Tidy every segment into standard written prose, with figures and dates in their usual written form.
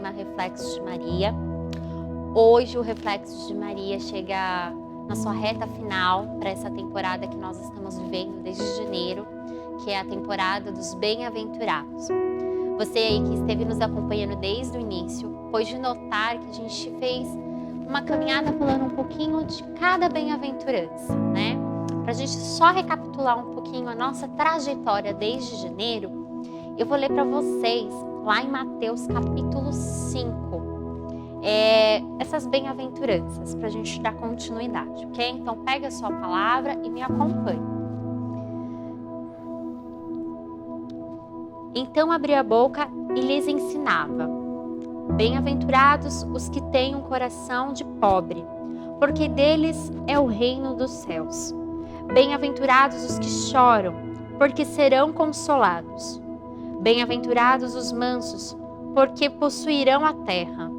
tema Reflexos de Maria. Hoje o Reflexos de Maria chega na sua reta final para essa temporada que nós estamos vivendo desde janeiro, que é a temporada dos Bem-aventurados. Você aí que esteve nos acompanhando desde o início, pôde notar que a gente fez uma caminhada falando um pouquinho de cada bem-aventurança, né? Para a gente só recapitular um pouquinho a nossa trajetória desde janeiro, eu vou ler para vocês lá em Mateus capítulo 5, essas bem-aventuranças, para a gente dar continuidade, ok? Então pega a sua palavra e me acompanhe. Então abria a boca e lhes ensinava: bem-aventurados os que têm um coração de pobre, porque deles é o reino dos céus. Bem-aventurados os que choram, porque serão consolados. Bem-aventurados os mansos, porque possuirão a terra.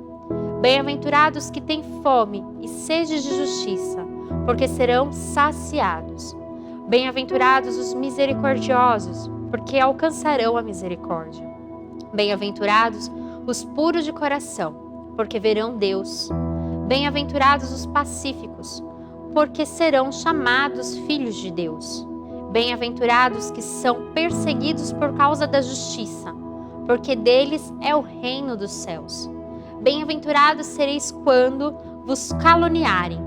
Bem-aventurados que têm fome e sede de justiça, porque serão saciados. Bem-aventurados os misericordiosos, porque alcançarão a misericórdia. Bem-aventurados os puros de coração, porque verão Deus. Bem-aventurados os pacíficos, porque serão chamados filhos de Deus. Bem-aventurados que são perseguidos por causa da justiça, porque deles é o reino dos céus. Bem-aventurados sereis quando vos caluniarem,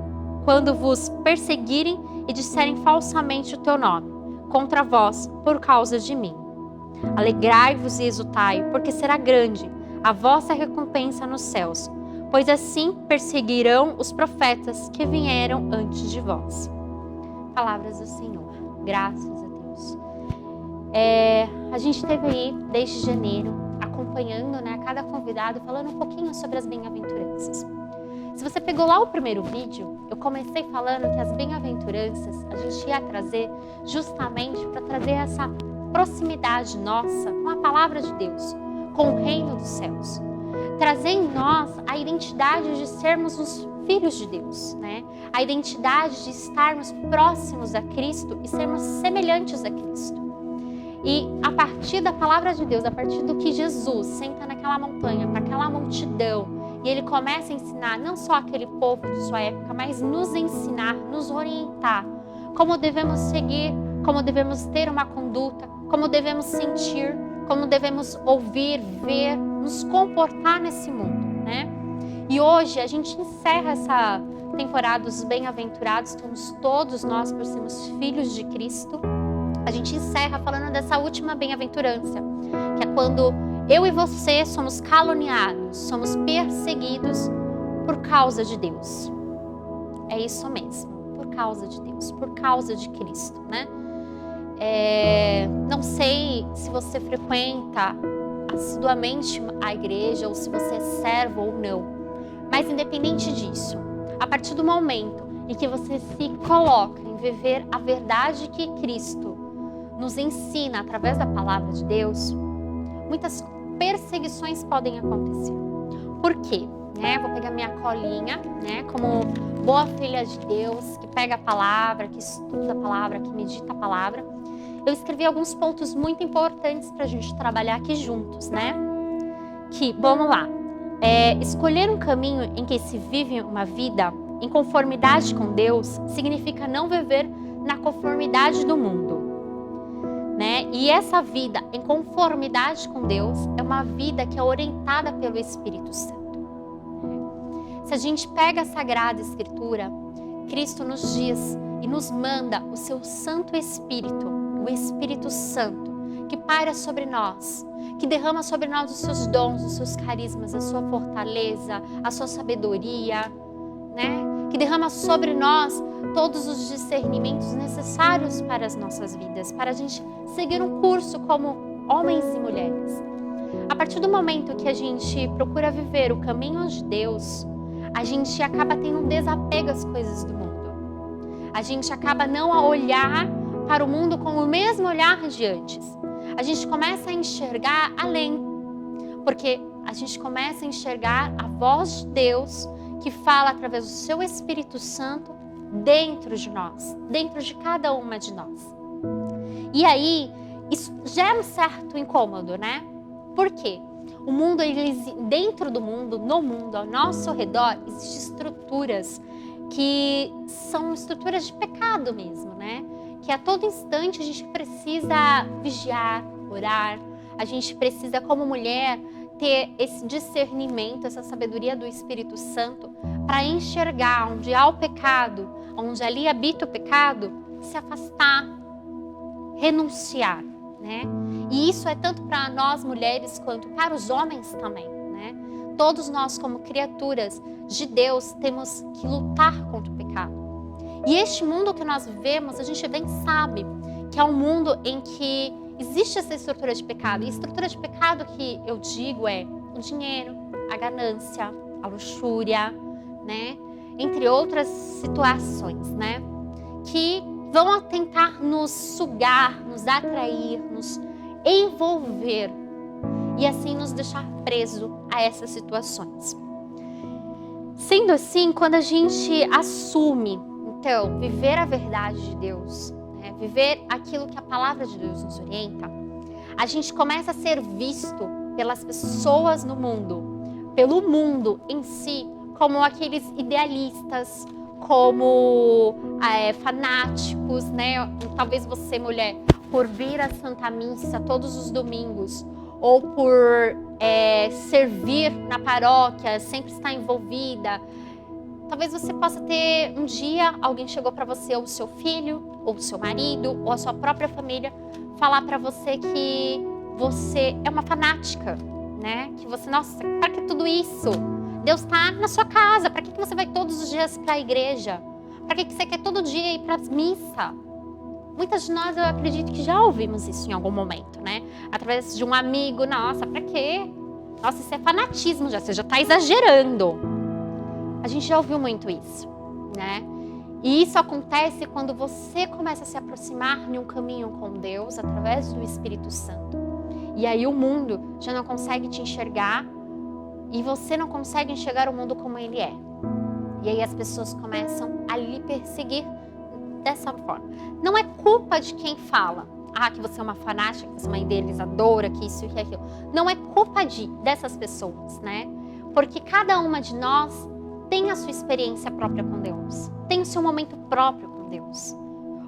quando vos perseguirem e disserem falsamente o teu nome contra vós por causa de mim. Alegrai-vos e exultai, porque será grande a vossa recompensa nos céus, pois assim perseguirão os profetas que vieram antes de vós. Palavras do Senhor. Graças a Deus. A gente esteve aí desde janeiro acompanhando, né, cada convidado, falando um pouquinho sobre as bem-aventuranças. Se você pegou lá o primeiro vídeo, eu comecei falando que as bem-aventuranças a gente ia trazer justamente para trazer essa proximidade nossa com a palavra de Deus, com o reino dos céus. Trazer em nós a identidade de sermos os filhos de Deus, né? A identidade de estarmos próximos a Cristo e sermos semelhantes a Cristo. E a partir da palavra de Deus, a partir do que Jesus senta naquela montanha, para aquela multidão, e ele começa a ensinar não só aquele povo de sua época, mas nos ensinar, nos orientar como devemos seguir, como devemos ter uma conduta, como devemos sentir, como devemos ouvir, ver, nos comportar nesse mundo, né? E hoje a gente encerra essa temporada dos bem-aventurados, estamos todos nós por sermos filhos de Cristo. A gente encerra falando dessa última bem-aventurança, que é quando eu e você somos caluniados, somos perseguidos por causa de Deus. É isso mesmo, por causa de Deus, por causa de Cristo, né? Não sei se você frequenta assiduamente a igreja ou se você é servo ou não, mas independente disso, a partir do momento em que você se coloca em viver a verdade que Cristo nos ensina através da palavra de Deus, muitas perseguições podem acontecer. Por quê? Vou pegar minha colinha, como boa filha de Deus, que pega a palavra, que estuda a palavra, que medita a palavra. Eu escrevi alguns pontos muito importantes para a gente trabalhar aqui juntos, Que, vamos lá, escolher um caminho em que se vive uma vida em conformidade com Deus significa não viver na conformidade do mundo, E essa vida em conformidade com Deus é uma vida que é orientada pelo Espírito Santo. Se a gente pega a Sagrada Escritura, Cristo nos diz e nos manda o seu Santo Espírito, o Espírito Santo, que paira sobre nós, que derrama sobre nós os seus dons, os seus carismas, a sua fortaleza, a sua sabedoria, Que derrama sobre nós todos os discernimentos necessários para as nossas vidas, para a gente seguir um curso como homens e mulheres. A partir do momento que a gente procura viver o caminho de Deus, a gente acaba tendo um desapego às coisas do mundo. A gente acaba não a olhar para o mundo com o mesmo olhar de antes. A gente começa a enxergar além, porque a gente começa a enxergar a voz de Deus que fala através do seu Espírito Santo dentro de nós, dentro de cada uma de nós. E aí, isso gera um certo incômodo, Por quê? o mundo, dentro do mundo, no mundo, ao nosso redor, existem estruturas que são estruturas de pecado mesmo, né? Que a todo instante a gente precisa vigiar, orar, a gente precisa, como mulher, ter esse discernimento, essa sabedoria do Espírito Santo para enxergar onde há o pecado, onde ali habita o pecado, se afastar, renunciar, né? E isso é tanto para nós mulheres quanto para os homens também, né? Todos nós, como criaturas de Deus, temos que lutar contra o pecado. E este mundo que nós vivemos, a gente bem sabe que é um mundo em que existe essa estrutura de pecado. E a estrutura de pecado que eu digo é o dinheiro, a ganância, a luxúria, né? Entre outras situações, né? Que vão tentar nos sugar, nos atrair, nos envolver e assim nos deixar preso a essas situações. Sendo assim, quando a gente assume, então, viver a verdade de Deus, né, viver aquilo que a palavra de Deus nos orienta, a gente começa a ser visto pelas pessoas no mundo, pelo mundo em si, como aqueles idealistas, como fanáticos, né? Talvez você, mulher, por vir à Santa Missa todos os domingos, ou por servir na paróquia, sempre estar envolvida. Talvez você possa ter um dia, alguém chegou para você, ou o seu filho, ou o seu marido, ou a sua própria família, falar para você que você é uma fanática, né? Que você, nossa, para que tudo isso? Deus está na sua casa, para que você vai todos os dias para a igreja? Para que você quer todo dia ir para a missa? Muitas de nós, eu acredito que já ouvimos isso em algum momento, né? Através de um amigo, nossa, pra quê? Nossa, isso é fanatismo, você já tá exagerando. A gente já ouviu muito isso, né? E isso acontece quando você começa a se aproximar de um caminho com Deus, através do Espírito Santo. E aí o mundo já não consegue te enxergar e você não consegue enxergar o mundo como ele é. E aí as pessoas começam a lhe perseguir dessa forma. Não é culpa de quem fala, que você é uma fanática, que você é uma idealizadora, que isso e que aquilo. Não é culpa dessas pessoas, né? Porque cada uma de nós tem a sua experiência própria com Deus, tem o seu momento próprio com Deus.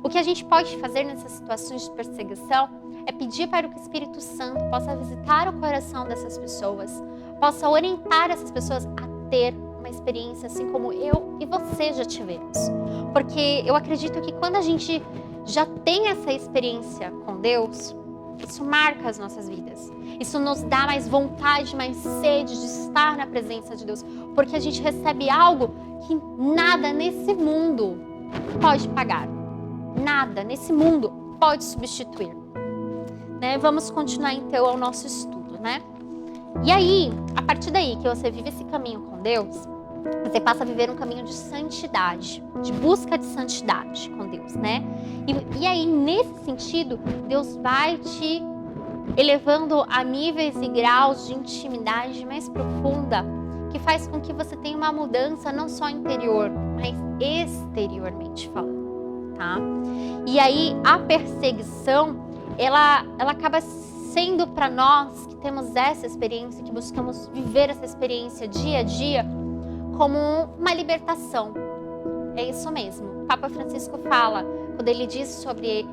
O que a gente pode fazer nessas situações de perseguição é pedir para que o Espírito Santo possa visitar o coração dessas pessoas, possa orientar essas pessoas a ter uma experiência assim como eu e você já tivemos. Porque eu acredito que quando a gente já tem essa experiência com Deus, isso marca as nossas vidas. Isso nos dá mais vontade, mais sede de estar na presença de Deus. Porque a gente recebe algo que nada nesse mundo pode pagar. Nada nesse mundo pode substituir. Né? Vamos continuar então ao nosso estudo, né? E aí, a partir daí que você vive esse caminho com Deus, você passa a viver um caminho de santidade, de busca de santidade com Deus, né? E aí, nesse sentido, Deus vai te elevando a níveis e graus de intimidade mais profunda, que faz com que você tenha uma mudança não só interior, mas exteriormente falando, tá? E aí, a perseguição, ela acaba sendo para nós que temos essa experiência, que buscamos viver essa experiência dia a dia, como uma libertação. É isso mesmo. O Papa Francisco fala, quando ele diz sobre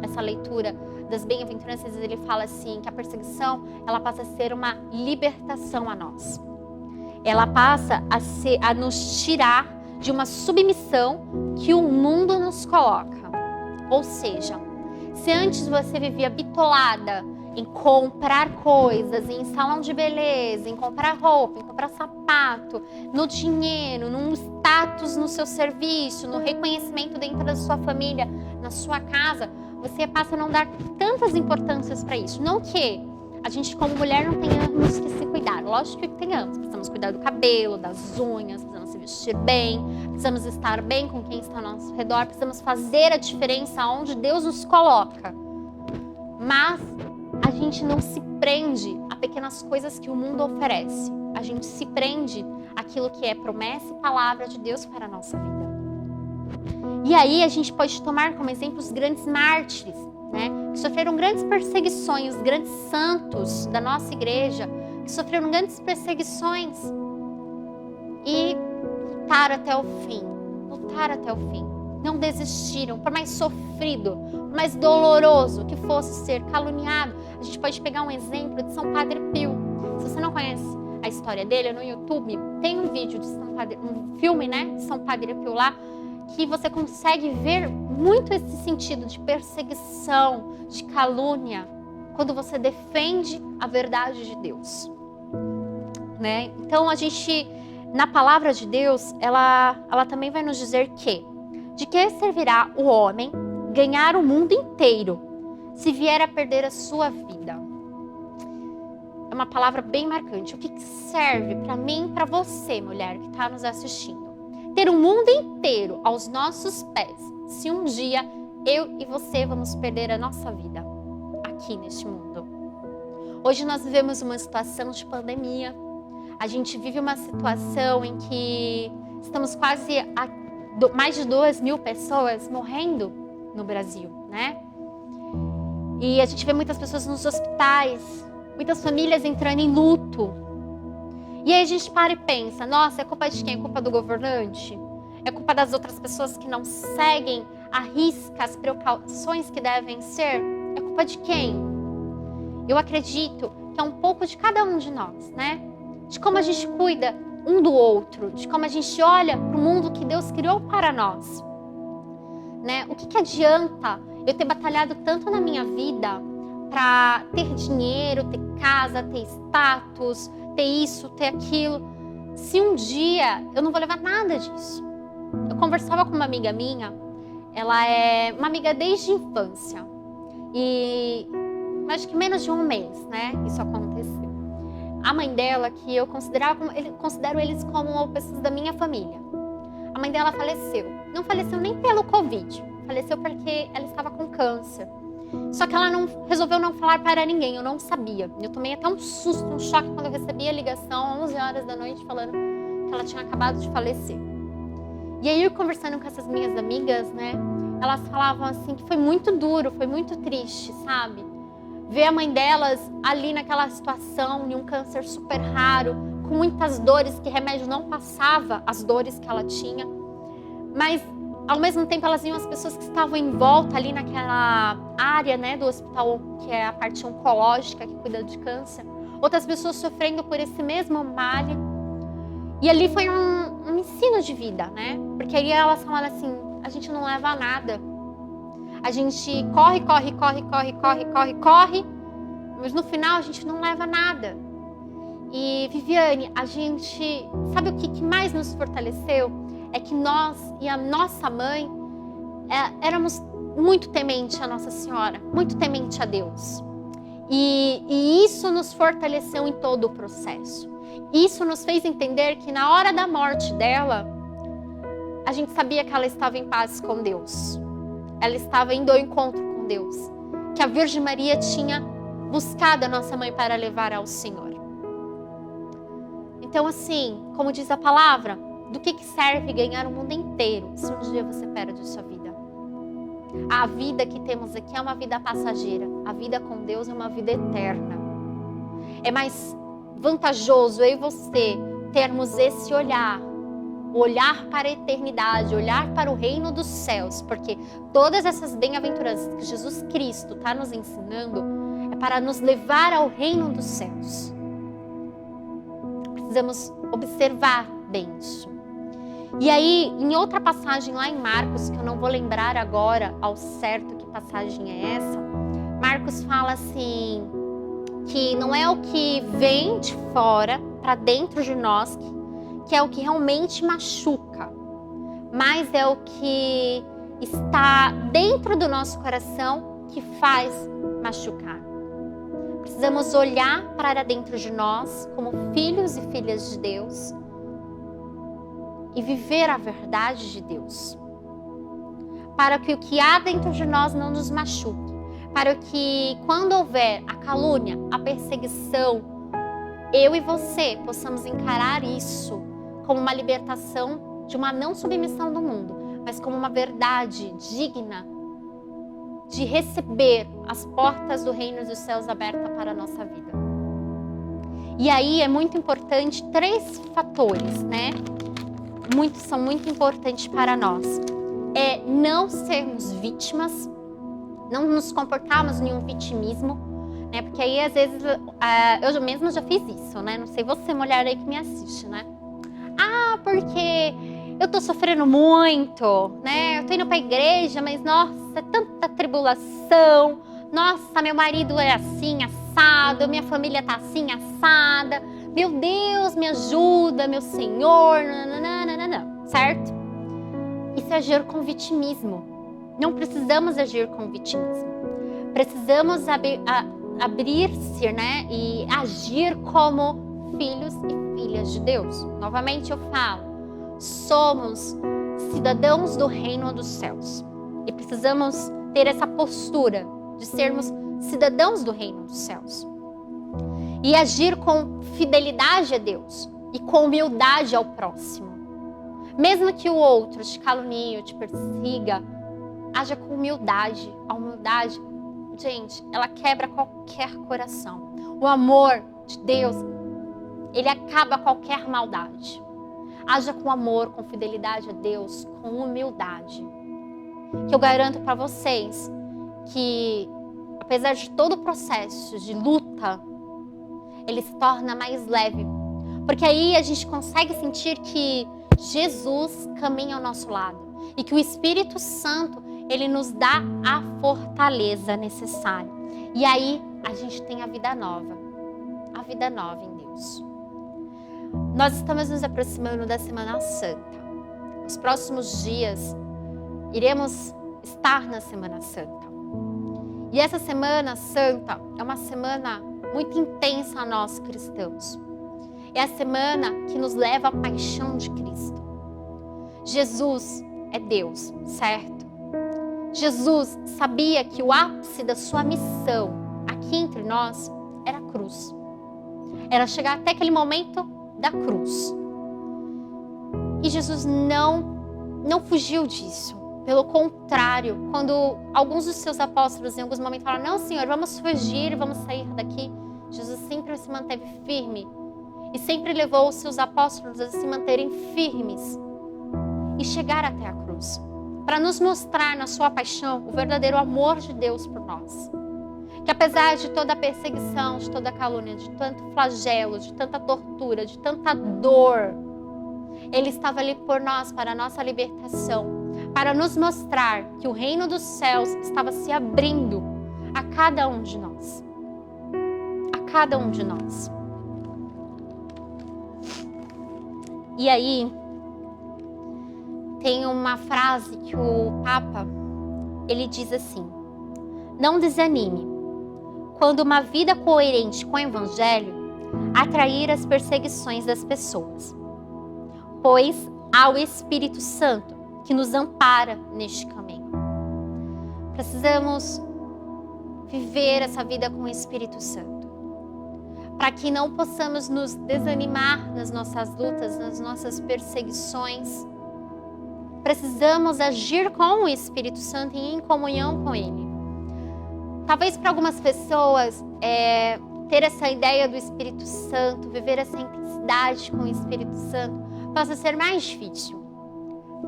essa leitura das bem-aventuranças, ele fala assim, que a perseguição, ela passa a ser uma libertação a nós. Ela passa a nos tirar de uma submissão que o mundo nos coloca. Ou seja, se antes você vivia bitolada em comprar coisas, em salão de beleza, em comprar roupa, em comprar sapato, no dinheiro, num status no seu serviço, no reconhecimento dentro da sua família, na sua casa, você passa a não dar tantas importâncias para isso. Não que a gente, como mulher, não tenhamos que se cuidar. Lógico que tenhamos. Precisamos cuidar do cabelo, das unhas, precisamos se vestir bem, precisamos estar bem com quem está ao nosso redor, precisamos fazer a diferença onde Deus nos coloca. Mas a gente não se prende a pequenas coisas que o mundo oferece. A gente se prende àquilo que é promessa e palavra de Deus para a nossa vida. E aí a gente pode tomar como exemplo os grandes mártires, né? Que sofreram grandes perseguições, os grandes santos da nossa igreja, que sofreram grandes perseguições e lutaram até o fim, não desistiram, por mais sofrido, por mais doloroso que fosse ser caluniado. A gente pode pegar um exemplo de São Padre Pio. Se você não conhece a história dele, no YouTube tem um vídeo de um filme, né, de São Padre Pio lá, que você consegue ver muito esse sentido de perseguição, de calúnia, quando você defende a verdade de Deus, né? Então a gente, na palavra de Deus, ela também vai nos dizer que de que servirá o homem ganhar o mundo inteiro se vier a perder a sua vida? É uma palavra bem marcante. O que serve para mim e para você, mulher que está nos assistindo? Ter o mundo inteiro aos nossos pés, se um dia eu e você vamos perder a nossa vida aqui neste mundo. Hoje nós vivemos uma situação de pandemia. A gente vive uma situação em que estamos quase mais de 2.000 pessoas morrendo no Brasil, né? E a gente vê muitas pessoas nos hospitais, muitas famílias entrando em luto. E aí a gente para e pensa, nossa, é culpa de quem? É culpa do governante? É culpa das outras pessoas que não seguem à risca as precauções que devem ser? É culpa de quem? Eu acredito que é um pouco de cada um de nós, né? De como a gente cuida um do outro, de como a gente olha para o mundo que Deus criou para nós, né? O que adianta eu ter batalhado tanto na minha vida para ter dinheiro, ter casa, ter status, ter isso, ter aquilo, se um dia eu não vou levar nada disso? Eu conversava com uma amiga minha, ela é uma amiga desde a infância, e acho que menos de um mês, né, isso aconteceu. A mãe dela, que eu considero eles como pessoas da minha família, a mãe dela faleceu. Não faleceu nem pelo Covid, faleceu porque ela estava com câncer. Só que ela resolveu não falar para ninguém, eu não sabia. Eu tomei até um susto, um choque quando eu recebi a ligação, 11 horas da noite, falando que ela tinha acabado de falecer. E aí, eu conversando com essas minhas amigas, né, elas falavam assim que foi muito duro, foi muito triste, sabe? Ver a mãe delas ali naquela situação, de um câncer super raro, com muitas dores, que remédio não passava as dores que ela tinha. Mas, ao mesmo tempo, elas viam as pessoas que estavam em volta ali naquela área, né, do hospital, que é a parte oncológica, que cuida de câncer. Outras pessoas sofrendo por esse mesmo mal. E ali foi um ensino de vida, né? Porque aí elas falaram assim, a gente não leva a nada. A gente corre, mas no final a gente não leva nada. E, Viviane, a gente, sabe o que mais nos fortaleceu? É que nós e a nossa mãe éramos muito temente a Nossa Senhora, muito temente a Deus. E isso nos fortaleceu em todo o processo. Isso nos fez entender que na hora da morte dela, a gente sabia que ela estava em paz com Deus. Ela estava indo ao encontro com Deus. Que a Virgem Maria tinha buscado a nossa mãe para levar ao Senhor. Então, assim, como diz a palavra, do que serve ganhar o mundo inteiro se um dia você perde a sua vida? A vida que temos aqui é uma vida passageira. A vida com Deus é uma vida eterna. É mais vantajoso eu e você termos esse olhar para a eternidade, olhar para o reino dos céus, porque todas essas bem-aventuranças que Jesus Cristo está nos ensinando é para nos levar ao reino dos céus. Precisamos observar bem isso. E aí, em outra passagem lá em Marcos, que eu não vou lembrar agora ao certo que passagem é essa, Marcos fala assim, que não é o que vem de fora para dentro de nós que é o que realmente machuca, mas é o que está dentro do nosso coração que faz machucar. Precisamos olhar para dentro de nós como filhos e filhas de Deus e viver a verdade de Deus, para que o que há dentro de nós não nos machuque, para que quando houver a calúnia, a perseguição, eu e você possamos encarar isso como uma libertação de uma não submissão do mundo, mas como uma verdade digna de receber as portas do reino dos céus abertas para a nossa vida. E aí é muito importante 3 fatores, né? São muito importantes para nós. É não sermos vítimas, não nos comportarmos em um vitimismo, né? Porque aí às vezes eu mesma já fiz isso, né? Não sei você, mulher aí que me assiste, né? Ah, porque eu tô sofrendo muito, né? Eu tô indo pra igreja, mas nossa, é tanta tribulação. Nossa, meu marido é assim, assado, minha família tá assim, assada. Meu Deus, me ajuda, meu Senhor, nananana, certo? Isso é agir com vitimismo. Não precisamos agir com vitimismo. Precisamos abrir-se, né? E agir como filhos e filhas de Deus. Novamente eu falo, somos cidadãos do reino dos céus. E precisamos ter essa postura de sermos cidadãos do reino dos céus. E agir com fidelidade a Deus e com humildade ao próximo. Mesmo que o outro te calunie, te persiga, haja com humildade. A humildade, gente, ela quebra qualquer coração. O amor de Deus, ele acaba qualquer maldade. Haja com amor, com fidelidade a Deus, com humildade. Que eu garanto para vocês que, apesar de todo o processo de luta, ele se torna mais leve. Porque aí a gente consegue sentir que Jesus caminha ao nosso lado. E que o Espírito Santo, ele nos dá a fortaleza necessária. E aí a gente tem a vida nova. A vida nova em Deus. Nós estamos nos aproximando da Semana Santa. Nos próximos dias, iremos estar na Semana Santa. E essa Semana Santa é uma semana muito intensa a nós cristãos. É a semana que nos leva à paixão de Cristo. Jesus é Deus, certo? Jesus sabia que o ápice da sua missão aqui entre nós era a cruz. Era chegar até aquele momento da cruz. E Jesus não fugiu disso. Pelo contrário, quando alguns dos seus apóstolos em alguns momentos falaram, não, Senhor, vamos fugir, vamos sair daqui, Jesus sempre se manteve firme e sempre levou os seus apóstolos a se manterem firmes e chegar até a cruz, para nos mostrar na sua paixão o verdadeiro amor de Deus por nós. Que apesar de toda a perseguição, de toda a calúnia, de tanto flagelo, de tanta tortura, de tanta dor, Ele estava ali por nós, para a nossa libertação, para nos mostrar que o reino dos céus estava se abrindo a cada um de nós. A cada um de nós. E aí, tem uma frase que o Papa, ele diz assim, não desanime, quando uma vida coerente com o Evangelho atrair as perseguições das pessoas, pois há o Espírito Santo que nos ampara neste caminho. Precisamos viver essa vida com o Espírito Santo, para que não possamos nos desanimar nas nossas lutas, nas nossas perseguições. Precisamos agir com o Espírito Santo e em comunhão com Ele. Talvez para algumas pessoas, ter essa ideia do Espírito Santo, viver essa intensidade com o Espírito Santo, possa ser mais difícil.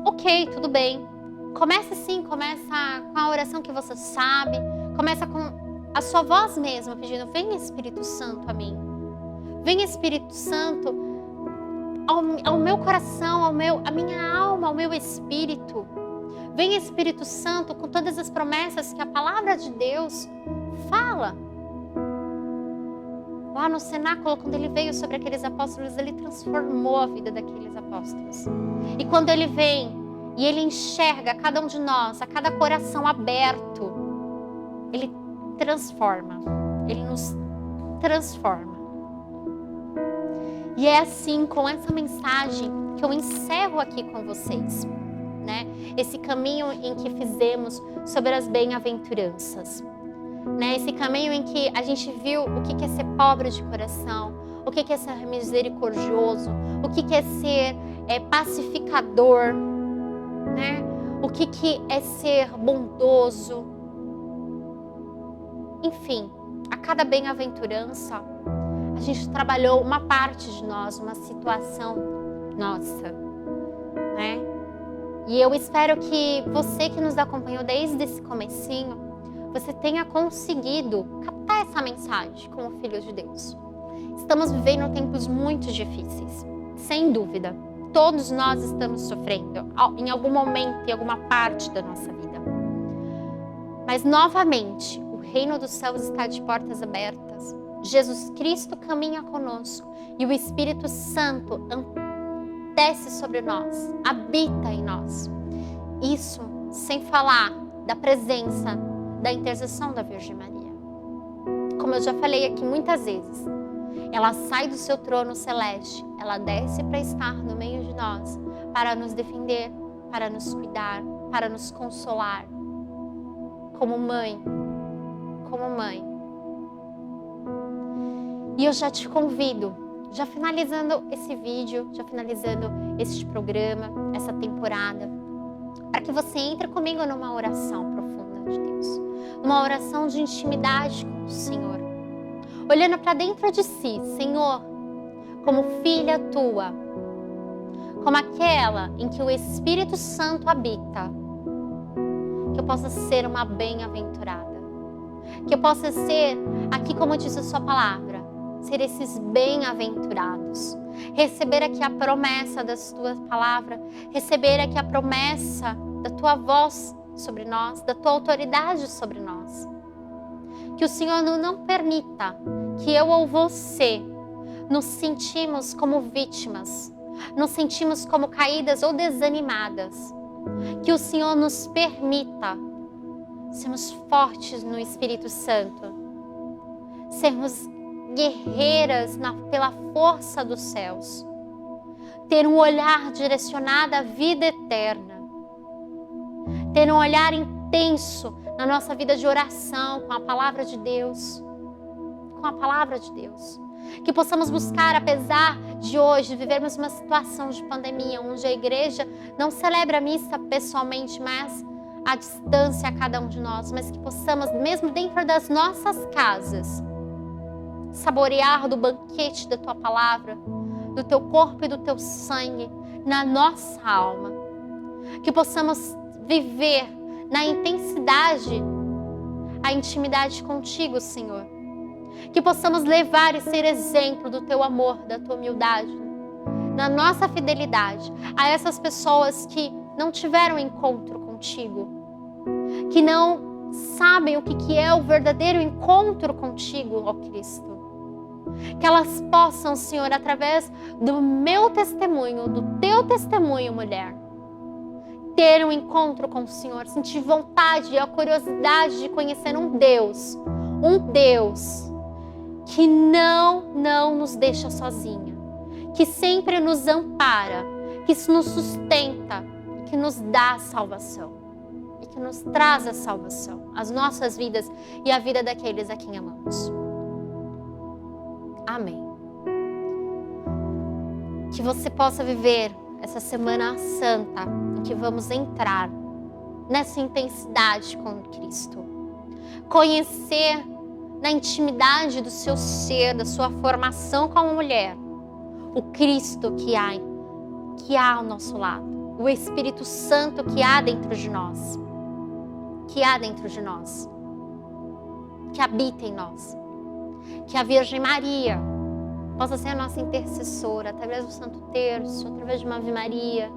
Ok, tudo bem. Começa assim, começa com a oração que você sabe, começa com a sua voz mesmo, pedindo, vem Espírito Santo a mim. Vem Espírito Santo ao meu coração, a minha alma, ao meu espírito. Vem Espírito Santo com todas as promessas que a palavra de Deus fala. Lá no cenáculo, quando ele veio sobre aqueles apóstolos, ele transformou a vida daqueles apóstolos. E quando ele vem e ele enxerga cada um de nós, a cada coração aberto, ele transforma, ele nos transforma. E é assim, com essa mensagem, que eu encerro aqui com vocês, né? Esse caminho em que fizemos sobre as bem-aventuranças, né? Esse caminho em que a gente viu o que é ser pobre de coração, o que é ser misericordioso, o que é ser pacificador, né? O que é ser bondoso, Enfim, a cada bem-aventurança, a gente trabalhou uma parte de nós, uma situação nossa, né? E eu espero que você que nos acompanhou desde esse comecinho, você tenha conseguido captar essa mensagem como filho de Deus. Estamos vivendo tempos muito difíceis, sem dúvida. Todos nós estamos sofrendo em algum momento, em alguma parte da nossa vida. Mas novamente, o reino dos céus está de portas abertas. Jesus Cristo caminha conosco e o Espírito Santo desce sobre nós, habita em nós. Isso sem falar da presença, da intercessão da Virgem Maria. Como eu já falei aqui muitas vezes, ela sai do seu trono celeste, ela desce para estar no meio de nós, para nos defender, para nos cuidar, para nos consolar. Como mãe. E eu já te convido, já finalizando esse vídeo, já finalizando este programa, essa temporada, para que você entre comigo numa oração profunda de Deus, numa oração de intimidade com o Senhor, olhando para dentro de si, Senhor, como filha tua, como aquela em que o Espírito Santo habita, que eu possa ser uma bem-aventurada, que eu possa ser, aqui como diz a sua palavra, ser esses bem-aventurados, receber aqui a promessa da tua palavra, receber aqui a promessa da tua voz sobre nós, da tua autoridade sobre nós. Que o Senhor não permita que eu ou você nos sentimos como vítimas, nos sentimos como caídas ou desanimadas. Que o Senhor nos permita sermos fortes no Espírito Santo, sermos guerreiras pela força dos céus, ter um olhar direcionado à vida eterna, ter um olhar intenso na nossa vida de oração com a palavra de Deus, que possamos buscar, apesar de hoje vivermos uma situação de pandemia, onde a igreja não celebra a missa pessoalmente, mas à distância a cada um de nós, mas que possamos, mesmo dentro das nossas casas, saborear do banquete da tua palavra, do teu corpo e do teu sangue na nossa alma. Que possamos viver na intensidade a intimidade contigo, Senhor. Que possamos levar e ser exemplo do teu amor, da tua humildade, na nossa fidelidade a essas pessoas que não tiveram encontro contigo, que não sabem o que é o verdadeiro encontro contigo, ó Cristo. Que elas possam, Senhor, através do meu testemunho, do teu testemunho, mulher, ter um encontro com o Senhor, sentir vontade e a curiosidade de conhecer um Deus que não nos deixa sozinha, que sempre nos ampara, que nos sustenta, que nos dá a salvação e que nos traz a salvação, as nossas vidas e a vida daqueles a quem amamos. Amém. Que você possa viver essa Semana Santa em que vamos entrar nessa intensidade com Cristo. Conhecer na intimidade do seu ser, da sua formação como mulher, o Cristo que há ao nosso lado, o Espírito Santo que há dentro de nós, que habita em nós. Que a Virgem Maria possa ser a nossa intercessora, através do Santo Terço, através de uma Ave Maria.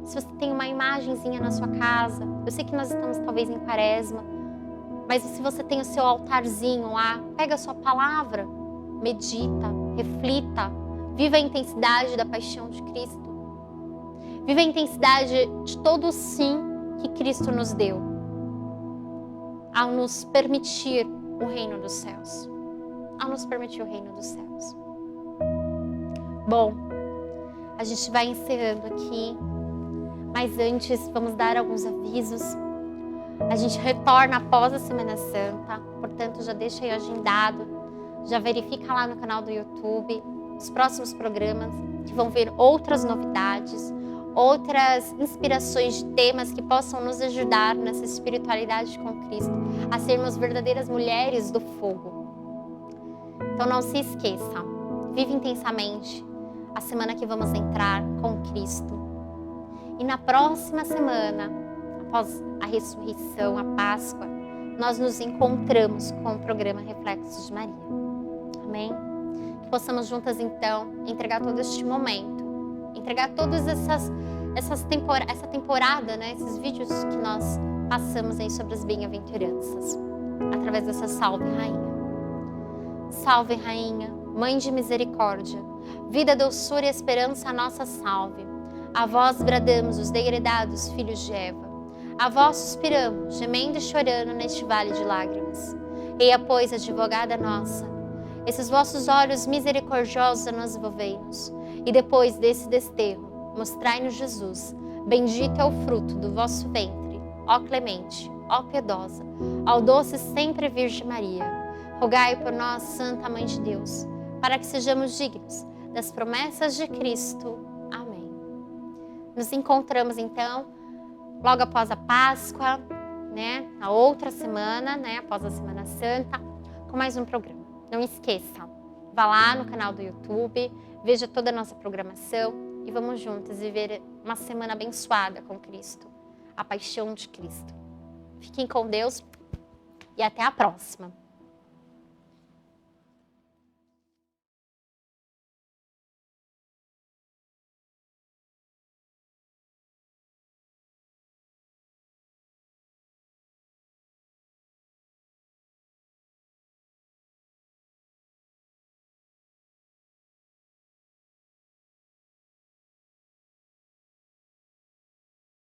Se você tem uma imagenzinha na sua casa, eu sei que nós estamos talvez em Quaresma, mas se você tem o seu altarzinho lá, pega a sua palavra, medita, reflita, viva a intensidade da paixão de Cristo. Viva a intensidade de todo o sim que Cristo nos deu, ao nos permitir o reino dos céus. Bom, a gente vai encerrando aqui, mas antes vamos dar alguns avisos. A gente retorna após a Semana Santa, portanto já deixa aí agendado, já verifica lá no canal do YouTube os próximos programas, que vão ver outras novidades, outras inspirações de temas que possam nos ajudar nessa espiritualidade com Cristo, a sermos verdadeiras mulheres do fogo. Então não se esqueça, vive intensamente a semana que vamos entrar com Cristo. E na próxima semana, após a ressurreição, a Páscoa, nós nos encontramos com o programa Reflexos de Maria. Amém? Que possamos juntas então entregar todo este momento, entregar todas essa temporada, né? Esses vídeos que nós passamos aí sobre as bem-aventuranças, através dessa Salve Rainha. Salve Rainha, Mãe de Misericórdia, vida, doçura e esperança, a nossa salve. A vós bradamos os degredados filhos de Eva, a vós suspiramos, gemendo e chorando neste vale de lágrimas. Eia, pois, advogada nossa, esses vossos olhos misericordiosos a nos envolvei-nos, e depois desse desterro, mostrai-nos Jesus, bendito é o fruto do vosso ventre, ó clemente, ó piedosa, ó doce sempre Virgem Maria. Rogai por nós, Santa Mãe de Deus, para que sejamos dignos das promessas de Cristo. Amém. Nos encontramos então logo após a Páscoa, né? Na outra semana, né? Após a Semana Santa, com mais um programa. Não esqueça, vá lá no canal do YouTube, veja toda a nossa programação e vamos juntos viver uma semana abençoada com Cristo, a paixão de Cristo. Fiquem com Deus e até a próxima.